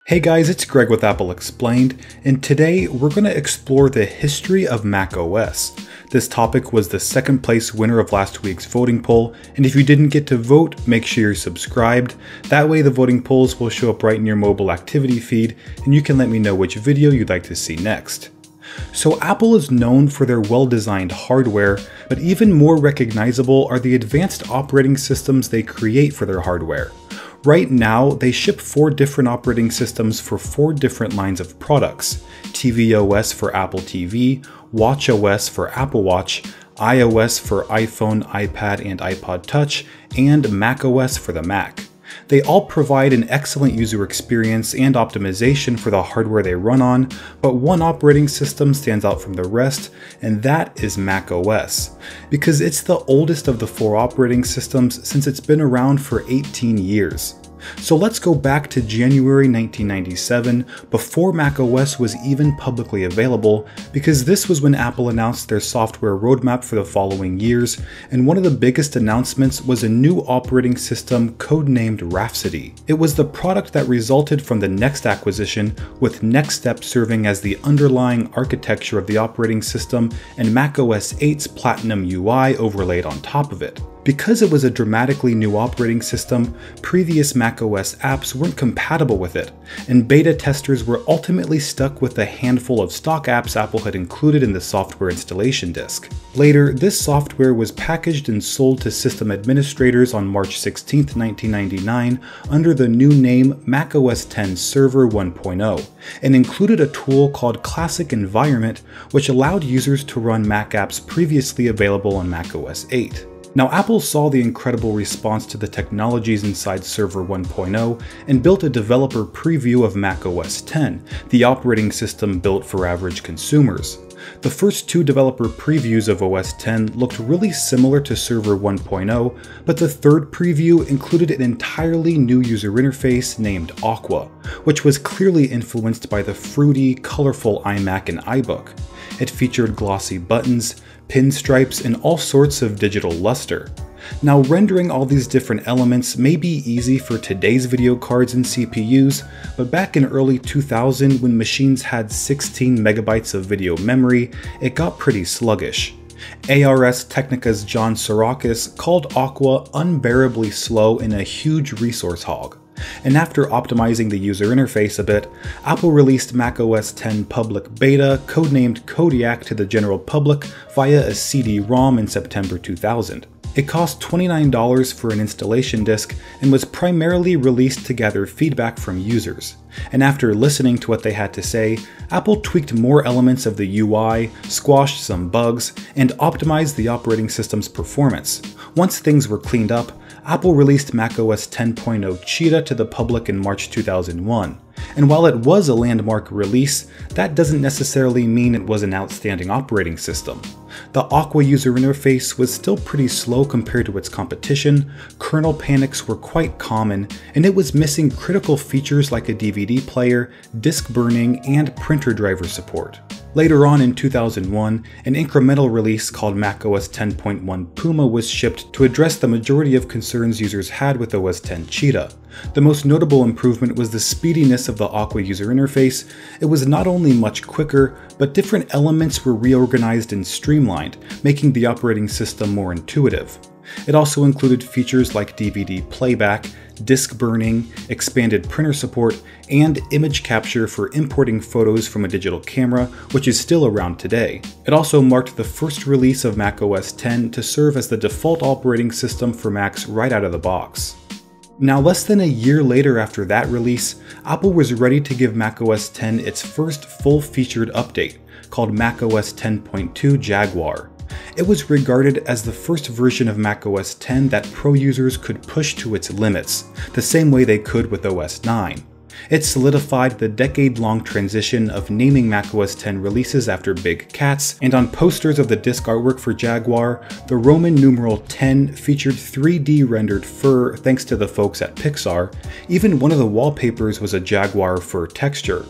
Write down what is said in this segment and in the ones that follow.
Hey guys, it's Greg with Apple Explained, and today we're going to explore the history of macOS. This topic was the second place winner of last week's voting poll, and if you didn't get to vote, make sure you're subscribed. That way the voting polls will show up right in your mobile activity feed, and you can let me know which video you'd like to see next. So Apple is known for their well-designed hardware, but even more recognizable are the advanced operating systems they create for their hardware. Right now, they ship 4 different operating systems for 4 different lines of products: tvOS for Apple TV, watchOS for Apple Watch, iOS for iPhone, iPad, and iPod Touch, and macOS for the Mac. They all provide an excellent user experience and optimization for the hardware they run on, but one operating system stands out from the rest, and that is macOS, because it's the oldest of the 4 operating systems since it's been around for 18 years. So let's go back to January 1997, before macOS was even publicly available, because this was when Apple announced their software roadmap for the following years, and one of the biggest announcements was a new operating system codenamed Rhapsody. It was the product that resulted from the Next acquisition, with Next Step serving as the underlying architecture of the operating system and macOS 8's Platinum UI overlaid on top of it. Because it was a dramatically new operating system, previous macOS apps weren't compatible with it, and beta testers were ultimately stuck with the handful of stock apps Apple had included in the software installation disk. Later, this software was packaged and sold to system administrators on March 16, 1999 under the new name macOS 10 Server 1.0, and included a tool called Classic Environment, which allowed users to run Mac apps previously available on macOS 8. Now, Apple saw the incredible response to the technologies inside Server 1.0 and built a developer preview of macOS 10, the operating system built for average consumers. The first 2 developer previews of OS X looked really similar to Server 1.0, but the third preview included an entirely new user interface named Aqua, which was clearly influenced by the fruity, colorful iMac and iBook. It featured glossy buttons, pinstripes, and all sorts of digital luster. Now, rendering all these different elements may be easy for today's video cards and CPUs, but back in early 2000 when machines had 16 megabytes of video memory, it got pretty sluggish. Ars Technica's John Sorakis called Aqua unbearably slow and a huge resource hog. And after optimizing the user interface a bit, Apple released macOS 10 public beta, codenamed Kodiak, to the general public via a CD-ROM in September 2000. It cost $29 for an installation disk and was primarily released to gather feedback from users. And after listening to what they had to say, Apple tweaked more elements of the UI, squashed some bugs, and optimized the operating system's performance. Once things were cleaned up, Apple released macOS 10.0 Cheetah to the public in March 2001. And while it was a landmark release, that doesn't necessarily mean it was an outstanding operating system. The Aqua user interface was still pretty slow compared to its competition, kernel panics were quite common, and it was missing critical features like a DVD player, disk burning, and printer driver support. Later on in 2001, an incremental release called macOS 10.1 Puma was shipped to address the majority of concerns users had with OS X Cheetah. The most notable improvement was the speediness of the Aqua user interface. It was not only much quicker, but different elements were reorganized and streamlined, making the operating system more intuitive. It also included features like DVD playback, disk burning, expanded printer support, and image capture for importing photos from a digital camera, which is still around today. It also marked the first release of macOS 10 to serve as the default operating system for Macs right out of the box. Now, less than a year later after that release, Apple was ready to give macOS 10 its first full-featured update, called macOS 10.2 Jaguar. It was regarded as the first version of macOS 10 that pro users could push to its limits, the same way they could with OS 9. It solidified the decade-long transition of naming macOS 10 releases after big cats, and on posters of the disc artwork for Jaguar, the Roman numeral 10 featured 3D rendered fur thanks to the folks at Pixar. Even one of the wallpapers was a Jaguar fur texture.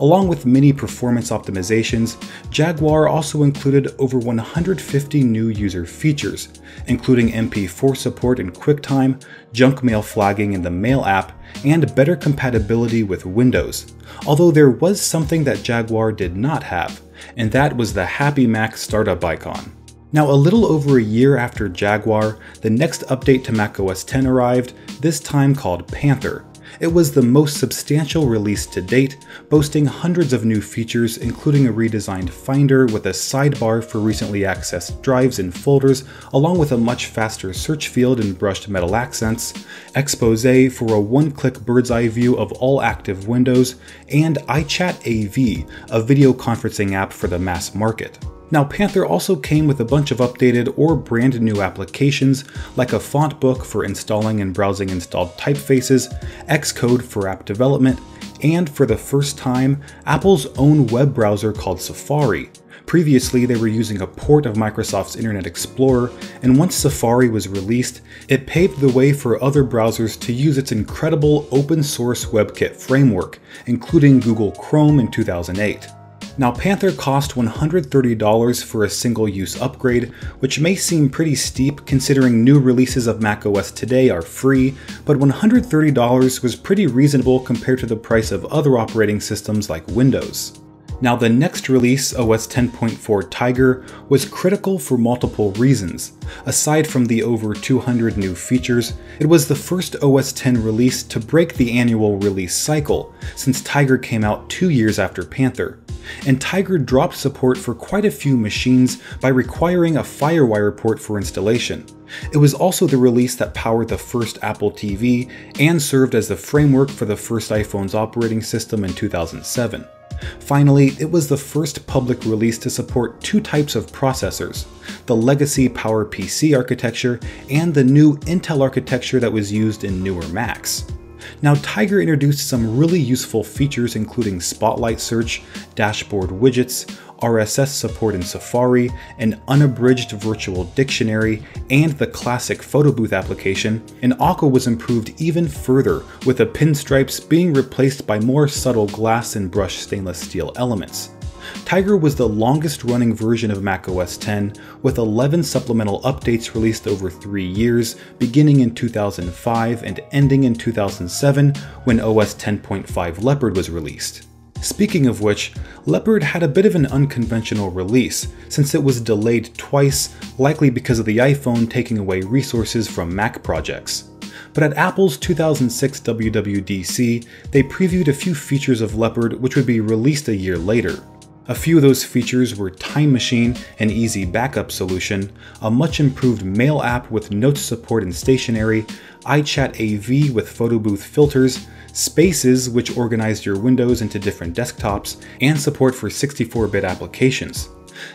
Along with many performance optimizations, Jaguar also included over 150 new user features, including MP4 support in QuickTime, junk mail flagging in the Mail app, and better compatibility with Windows. Although there was something that Jaguar did not have, and that was the Happy Mac startup icon. Now, a little over a year after Jaguar, the next update to macOS 10 arrived, this time called Panther. It was the most substantial release to date, boasting hundreds of new features, including a redesigned Finder with a sidebar for recently accessed drives and folders, along with a much faster search field and brushed metal accents, Expose for a one-click bird's-eye view of all active windows, and iChat AV, a video conferencing app for the mass market. Now, Panther also came with a bunch of updated or brand new applications, like a font book for installing and browsing installed typefaces, Xcode for app development, and for the first time, Apple's own web browser called Safari. Previously, they were using a port of Microsoft's Internet Explorer, and once Safari was released, it paved the way for other browsers to use its incredible open-source WebKit framework, including Google Chrome in 2008. Now, Panther cost $130 for a single-use upgrade, which may seem pretty steep considering new releases of macOS today are free, but $130 was pretty reasonable compared to the price of other operating systems like Windows. Now, the next release, OS 10.4 Tiger, was critical for multiple reasons. Aside from the over 200 new features, it was the first OS 10 release to break the annual release cycle, since Tiger came out 2 years after Panther. And Tiger dropped support for quite a few machines by requiring a FireWire port for installation. It was also the release that powered the first Apple TV and served as the framework for the first iPhone's operating system in 2007. Finally, it was the first public release to support two types of processors, the legacy PowerPC architecture and the new Intel architecture that was used in newer Macs. Now, Tiger introduced some really useful features including Spotlight Search, dashboard widgets, RSS support in Safari, an unabridged virtual dictionary, and the classic photo booth application, and Aqua was improved even further, with the pinstripes being replaced by more subtle glass and brushed stainless steel elements. Tiger was the longest running version of macOS 10, with 11 supplemental updates released over 3 years, beginning in 2005 and ending in 2007 when OS 10.5 Leopard was released. Speaking of which, Leopard had a bit of an unconventional release, since it was delayed twice, likely because of the iPhone taking away resources from Mac projects. But at Apple's 2006 WWDC, they previewed a few features of Leopard which would be released a year later. A few of those features were Time Machine, an easy backup solution, a much improved mail app with notes support and stationery, iChat AV with photo booth filters, Spaces, which organized your windows into different desktops, and support for 64-bit applications.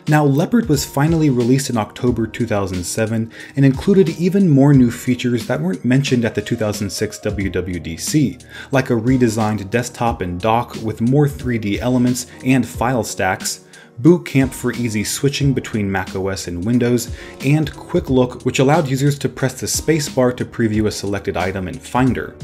Now, Leopard was finally released in October 2007 and included even more new features that weren't mentioned at the 2006 WWDC, like a redesigned desktop and dock with more 3D elements and file stacks, Boot Camp for easy switching between macOS and Windows, and Quick Look, which allowed users to press the spacebar to preview a selected item in Finder.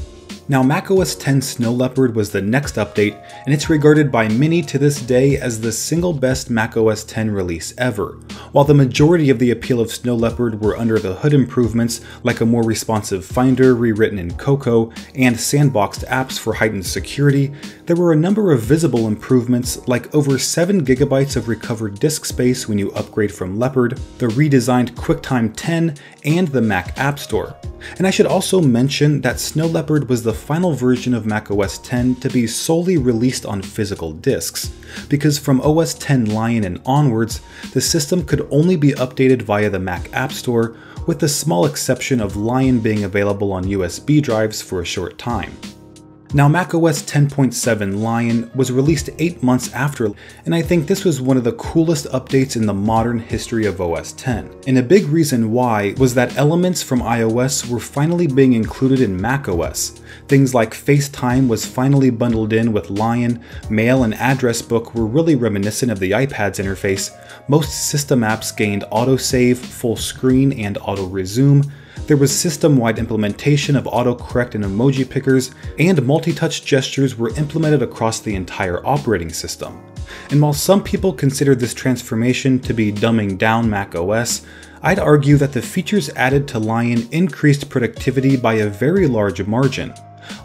Now, macOS 10 Snow Leopard was the next update, and it's regarded by many to this day as the single best macOS 10 release ever. While the majority of the appeal of Snow Leopard were under the hood improvements like a more responsive Finder rewritten in Cocoa and sandboxed apps for heightened security, there were a number of visible improvements like over 7 GB of recovered disk space when you upgrade from Leopard, the redesigned QuickTime 10, and the Mac App Store. And I should also mention that Snow Leopard was the final version of macOS 10 to be solely released on physical disks, because from OS X Lion and onwards, the system could only be updated via the Mac App Store, with the small exception of Lion being available on USB drives for a short time. Now, macOS 10.7 Lion was released 8 months after, and I think this was one of the coolest updates in the modern history of OS X. And a big reason why was that elements from iOS were finally being included in macOS. Things like FaceTime was finally bundled in with Lion, Mail and Address Book were really reminiscent of the iPad's interface, most system apps gained autosave, full screen, and auto-resume, There was system-wide implementation of autocorrect and emoji pickers, and multi-touch gestures were implemented across the entire operating system. And while some people consider this transformation to be dumbing down macOS, I'd argue that the features added to Lion increased productivity by a very large margin.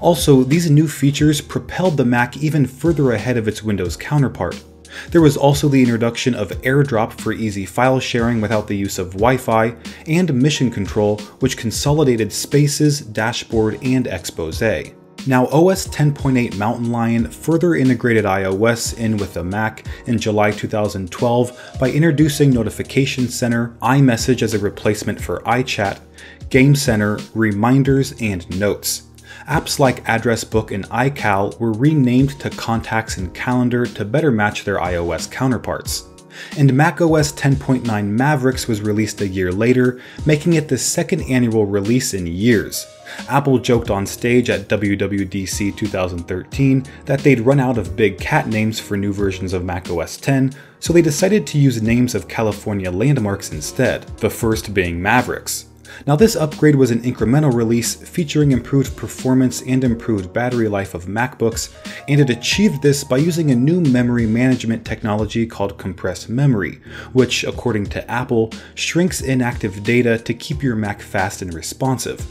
Also, these new features propelled the Mac even further ahead of its Windows counterpart. There was also the introduction of Airdrop for easy file sharing without the use of Wi-Fi, and Mission Control, which consolidated Spaces, Dashboard, and Expose. Now, OS 10.8 Mountain Lion further integrated iOS in with the Mac in July 2012 by introducing Notification Center, iMessage as a replacement for iChat, Game Center, Reminders, and Notes. Apps like Address Book and iCal were renamed to Contacts and Calendar to better match their iOS counterparts. And macOS 10.9 Mavericks was released a year later, making it the second annual release in years. Apple joked on stage at WWDC 2013 that they'd run out of big cat names for new versions of macOS 10, so they decided to use names of California landmarks instead, the first being Mavericks. Now, this upgrade was an incremental release featuring improved performance and improved battery life of MacBooks, and it achieved this by using a new memory management technology called compressed memory, which, according to Apple, shrinks inactive data to keep your Mac fast and responsive.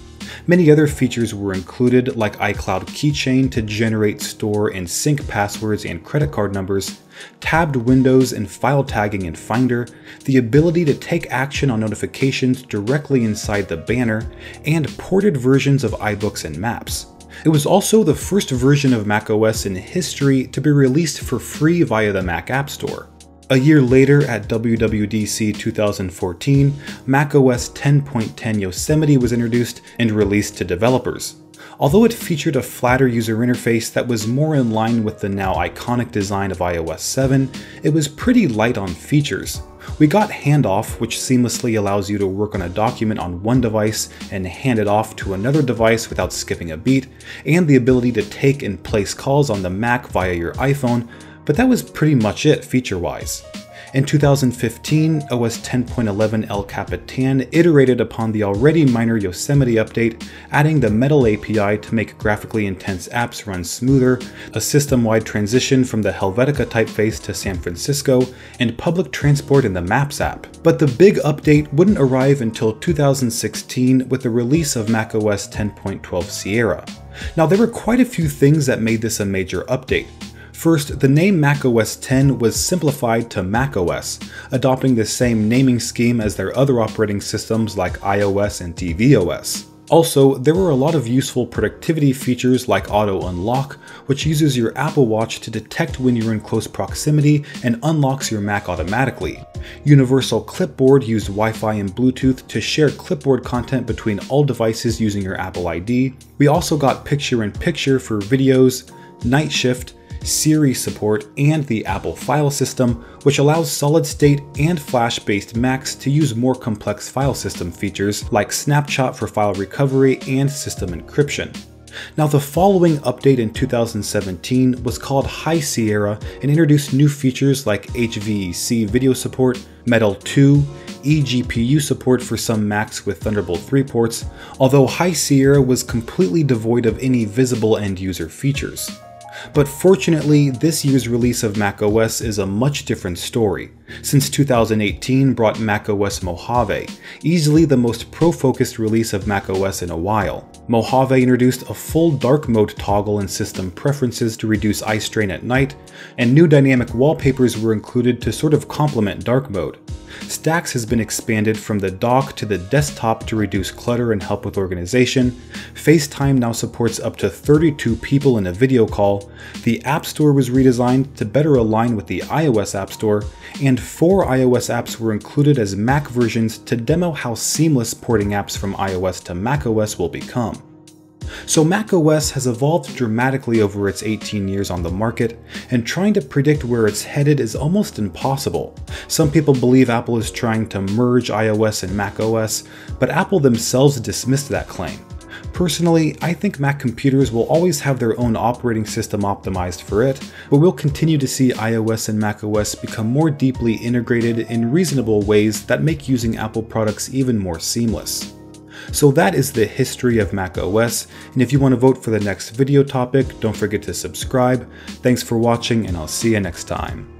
Many other features were included, like iCloud Keychain to generate, store, and sync passwords and credit card numbers, tabbed windows and file tagging in Finder, the ability to take action on notifications directly inside the banner, and ported versions of iBooks and Maps. It was also the first version of macOS in history to be released for free via the Mac App Store. A year later, at WWDC 2014, macOS 10.10 Yosemite was introduced and released to developers. Although it featured a flatter user interface that was more in line with the now iconic design of iOS 7, it was pretty light on features. We got Handoff, which seamlessly allows you to work on a document on one device and hand it off to another device without skipping a beat, and the ability to take and place calls on the Mac via your iPhone, but that was pretty much it feature-wise. In 2015, OS 10.11 El Capitan iterated upon the already minor Yosemite update, adding the Metal API to make graphically intense apps run smoother, a system-wide transition from the Helvetica typeface to San Francisco, and public transport in the Maps app. But the big update wouldn't arrive until 2016 with the release of macOS 10.12 Sierra. Now, there were quite a few things that made this a major update. First, the name macOS 10 was simplified to macOS, adopting the same naming scheme as their other operating systems like iOS and tvOS. Also, there were a lot of useful productivity features like Auto Unlock, which uses your Apple Watch to detect when you're in close proximity and unlocks your Mac automatically. Universal Clipboard used Wi-Fi and Bluetooth to share clipboard content between all devices using your Apple ID. We also got Picture-in-Picture for videos, Night Shift, Siri support, and the Apple file system, which allows solid-state and flash-based Macs to use more complex file system features like Snapshot for file recovery and system encryption. Now, the following update in 2017 was called High Sierra and introduced new features like HVEC video support, Metal 2, eGPU support for some Macs with Thunderbolt 3 ports, although High Sierra was completely devoid of any visible end-user features. But fortunately, this year's release of macOS is a much different story, since 2018 brought macOS Mojave, easily the most pro-focused release of macOS in a while. Mojave introduced a full dark mode toggle in system preferences to reduce eye strain at night, and new dynamic wallpapers were included to sort of complement dark mode. Stacks has been expanded from the dock to the desktop to reduce clutter and help with organization. FaceTime now supports up to 32 people in a video call. The App Store was redesigned to better align with the iOS App Store, and 4 iOS apps were included as Mac versions to demo how seamless porting apps from iOS to macOS will become. So macOS has evolved dramatically over its 18 years on the market, and trying to predict where it's headed is almost impossible. Some people believe Apple is trying to merge iOS and macOS, but Apple themselves dismissed that claim. Personally, I think Mac computers will always have their own operating system optimized for it, but we'll continue to see iOS and macOS become more deeply integrated in reasonable ways that make using Apple products even more seamless. So that is the history of macOS, and if you want to vote for the next video topic, don't forget to subscribe. Thanks for watching, and I'll see you next time.